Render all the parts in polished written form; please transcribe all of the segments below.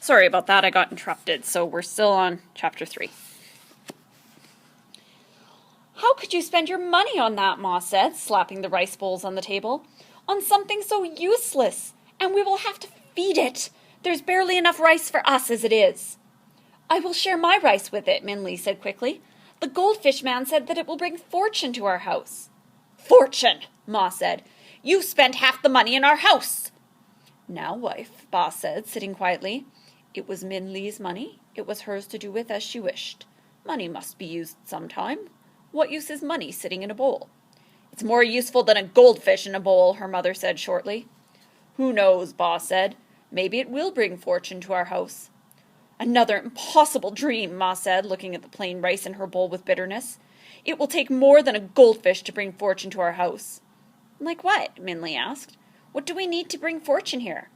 Sorry about that, I got interrupted, so we're still on chapter 3. How could you spend your money on that, Ma said, slapping the rice bowls on the table. On something so useless, and we will have to feed it. There's barely enough rice for us as it is. I will share my rice with it, Min Li said quickly. The goldfish man said that it will bring fortune to our house. Fortune, Ma said. You spent half the money in our house. Now, wife, Ba said, sitting quietly. It was Min Li's money. It was hers to do with as she wished. Money must be used sometime. What use is money sitting in a bowl? It's more useful than a goldfish in a bowl, her mother said shortly. Who knows, Ba said. Maybe it will bring fortune to our house. Another impossible dream, Ma said, looking at the plain rice in her bowl with bitterness. It will take more than a goldfish to bring fortune to our house. Like what? Min Li asked. What do we need to bring fortune here?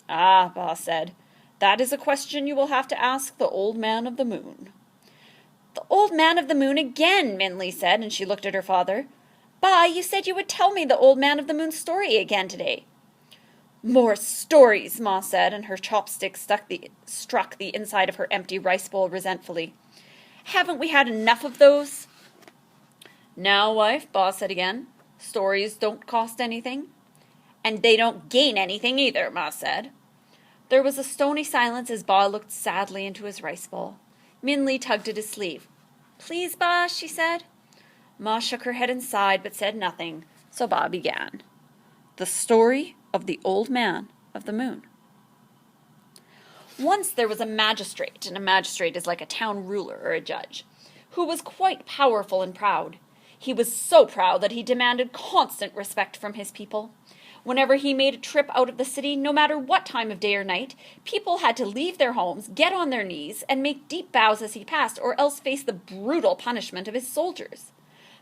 Ah, Ba said. That is a question you will have to ask the Old Man of the Moon. The Old Man of the Moon again, Min Li said, and she looked at her father. Ba, you said you would tell me the Old Man of the Moon story again today. More stories, Ma said, and her chopstick struck the inside of her empty rice bowl resentfully. Haven't we had enough of those? Now, wife, Ba said again, stories don't cost anything. And they don't gain anything either, Ma said. There was a stony silence as Ba looked sadly into his rice bowl. Min Li tugged at his sleeve. Please, Ba, she said. Ma shook her head and sighed, but said nothing, so Ba began. The Story of the Old Man of the Moon. Once there was a magistrate, and a magistrate is like a town ruler or a judge, who was quite powerful and proud. He was so proud that he demanded constant respect from his people. Whenever he made a trip out of the city, no matter what time of day or night, people had to leave their homes, get on their knees, and make deep bows as he passed, or else face the brutal punishment of his soldiers.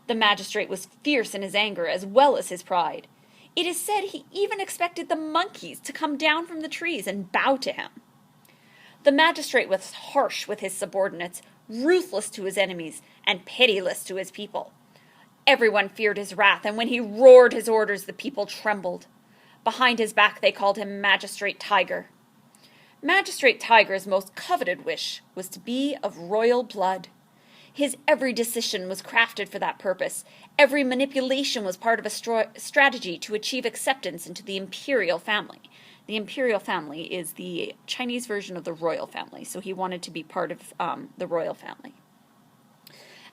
The magistrate was fierce in his anger as well as his pride. It is said he even expected the monkeys to come down from the trees and bow to him. The magistrate was harsh with his subordinates, ruthless to his enemies, and pitiless to his people. Everyone feared his wrath, and when he roared his orders, the people trembled. Behind his back they called him Magistrate Tiger. Magistrate Tiger's most coveted wish was to be of royal blood. His every decision was crafted for that purpose. Every manipulation was part of a strategy to achieve acceptance into the imperial family. The imperial family is the Chinese version of the royal family, so he wanted to be part of the royal family.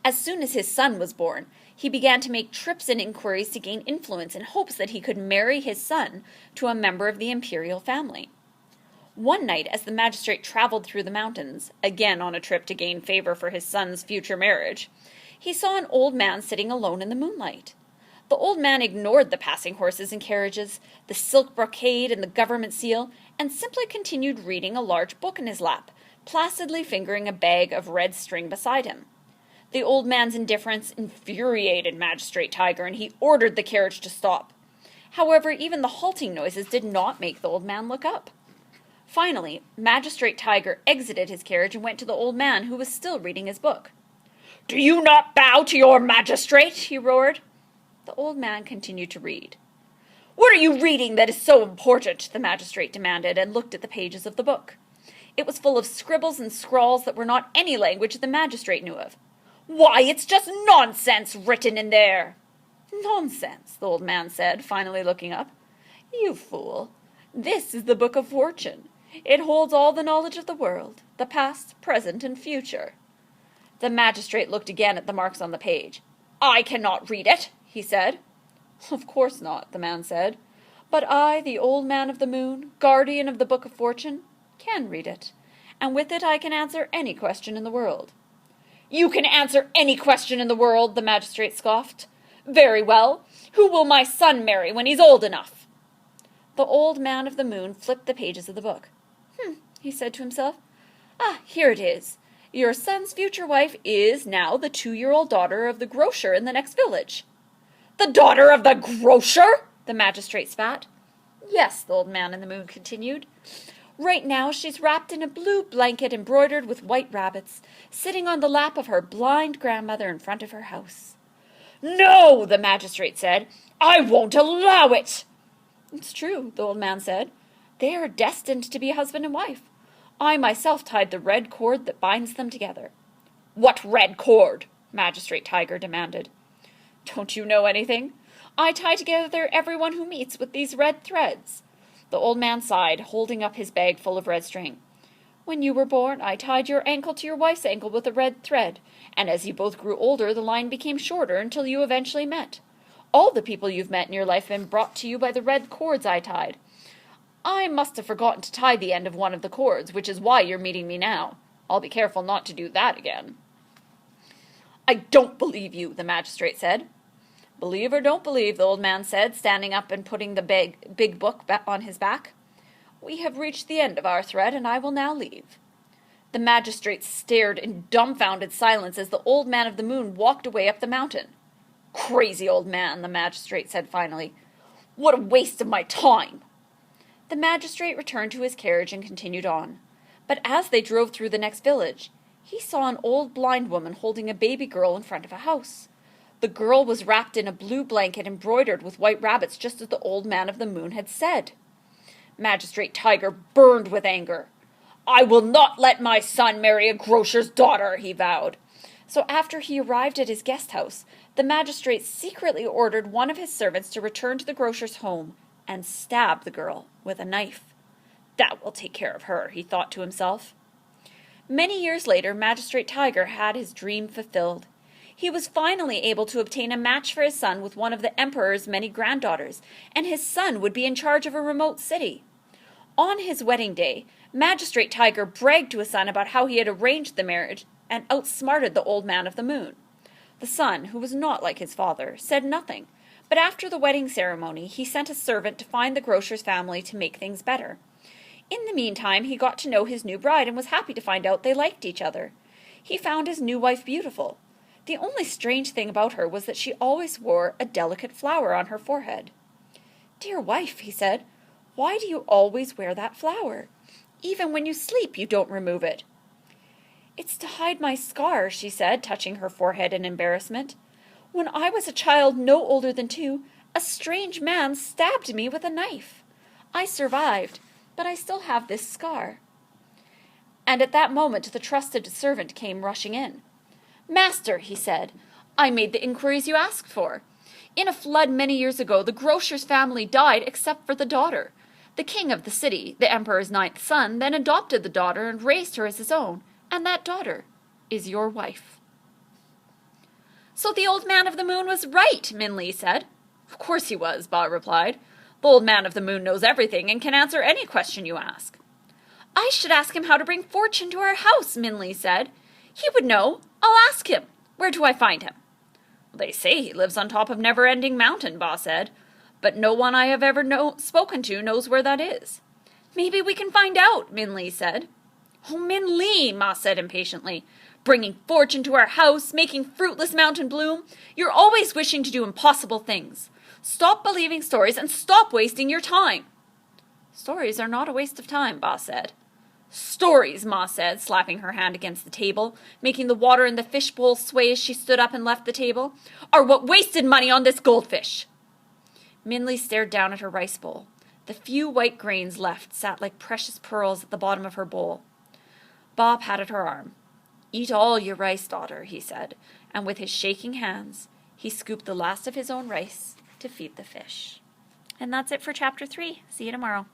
As soon as his son was born, he began to make trips and inquiries to gain influence in hopes that he could marry his son to a member of the imperial family. One night, as the magistrate traveled through the mountains, again on a trip to gain favor for his son's future marriage, he saw an old man sitting alone in the moonlight. The old man ignored the passing horses and carriages, the silk brocade and the government seal, and simply continued reading a large book in his lap, placidly fingering a bag of red string beside him. The old man's indifference infuriated Magistrate Tiger, and he ordered the carriage to stop. However, even the halting noises did not make the old man look up. Finally, Magistrate Tiger exited his carriage and went to the old man, who was still reading his book. "Do you not bow to your magistrate?" he roared. The old man continued to read. "What are you reading that is so important?" the magistrate demanded, and looked at the pages of the book. It was full of scribbles and scrawls that were not any language the magistrate knew of. "Why, it's just nonsense written in there." "Nonsense," the old man said, finally looking up. "You fool. This is the Book of Fortune. It holds all the knowledge of the world, the past, present, and future." The magistrate looked again at the marks on the page. "I cannot read it," he said. "Of course not," the man said. "But I, the Old Man of the Moon, guardian of the Book of Fortune, can read it, and with it I can answer any question in the world." "You can answer any question in the world," the magistrate scoffed. "Very well. Who will my son marry when he's old enough?" The Old Man of the Moon flipped the pages of the book. He said to himself. Here it is. Your son's future wife is now the 2-year-old daughter of the grocer in the next village. "The daughter of the grocer?" the magistrate spat. "Yes," the Old Man in the Moon continued. "Right now she's wrapped in a blue blanket embroidered with white rabbits, sitting on the lap of her blind grandmother in front of her house." "No," the magistrate said. "I won't allow it." "It's true," the old man said. "They are destined to be husband and wife. I myself tied the red cord that binds them together." "What red cord?" Magistrate Tiger demanded. "Don't you know anything? I tie together everyone who meets with these red threads." The old man sighed, holding up his bag full of red string. "When you were born, I tied your ankle to your wife's ankle with a red thread, and as you both grew older, the line became shorter until you eventually met. All the people you've met in your life have been brought to you by the red cords I tied. I must have forgotten to tie the end of one of the cords, which is why you're meeting me now. I'll be careful not to do that again." "I don't believe you," the magistrate said. "Believe or don't believe," the old man said, standing up and putting the big book on his back. "We have reached the end of our thread, and I will now leave." The magistrate stared in dumbfounded silence as the old man of the moon walked away up the mountain. "Crazy old man," the magistrate said finally. "What a waste of my time!" The magistrate returned to his carriage and continued on. But as they drove through the next village, he saw an old blind woman holding a baby girl in front of a house. The girl was wrapped in a blue blanket embroidered with white rabbits, just as the old man of the moon had said. Magistrate Tiger burned with anger. "I will not let my son marry a grocer's daughter," he vowed. So after he arrived at his guest house, the magistrate secretly ordered one of his servants to return to the grocer's home and stab the girl with a knife. "That will take care of her," he thought to himself. Many years later, Magistrate Tiger had his dream fulfilled. He was finally able to obtain a match for his son with one of the emperor's many granddaughters, and his son would be in charge of a remote city. On his wedding day, Magistrate Tiger bragged to his son about how he had arranged the marriage and outsmarted the old man of the moon. The son, who was not like his father, said nothing, but after the wedding ceremony, he sent a servant to find the grocer's family to make things better. In the meantime, he got to know his new bride and was happy to find out they liked each other. He found his new wife beautiful. The only strange thing about her was that she always wore a delicate flower on her forehead. "Dear wife," he said, "why do you always wear that flower? Even when you sleep, you don't remove it." "It's to hide my scar," she said, touching her forehead in embarrassment. "When I was a child no older than 2, a strange man stabbed me with a knife. I survived, but I still have this scar." And at that moment the trusted servant came rushing in. "Master," he said, "I made the inquiries you asked for. In a flood many years ago, the grocer's family died except for the daughter. The king of the city, the emperor's 9th son, then adopted the daughter and raised her as his own, and that daughter is your wife." "So the old man of the moon was right," Min Li said. "Of course he was," Ba replied. "The old man of the moon knows everything and can answer any question you ask." "I should ask him how to bring fortune to our house," Min Li said. "He would know. I'll ask him. Where do I find him?" "They say he lives on top of Never-Ending Mountain," Ba said. "But no one I have ever spoken to knows where that is." "Maybe we can find out," Min Li said. "Oh, Min Li," Ma said impatiently. "Bringing fortune to our house, making fruitless mountain bloom. You're always wishing to do impossible things. Stop believing stories and stop wasting your time." "Stories are not a waste of time," Ba said. "Stories," Ma said, slapping her hand against the table, making the water in the fishbowl sway as she stood up and left the table, "are what wasted money on this goldfish." Min Li stared down at her rice bowl. The few white grains left sat like precious pearls at the bottom of her bowl. Ba patted her arm. "Eat all your rice, daughter," he said, and with his shaking hands, he scooped the last of his own rice to feed the fish. And that's it for Chapter 3. See you tomorrow.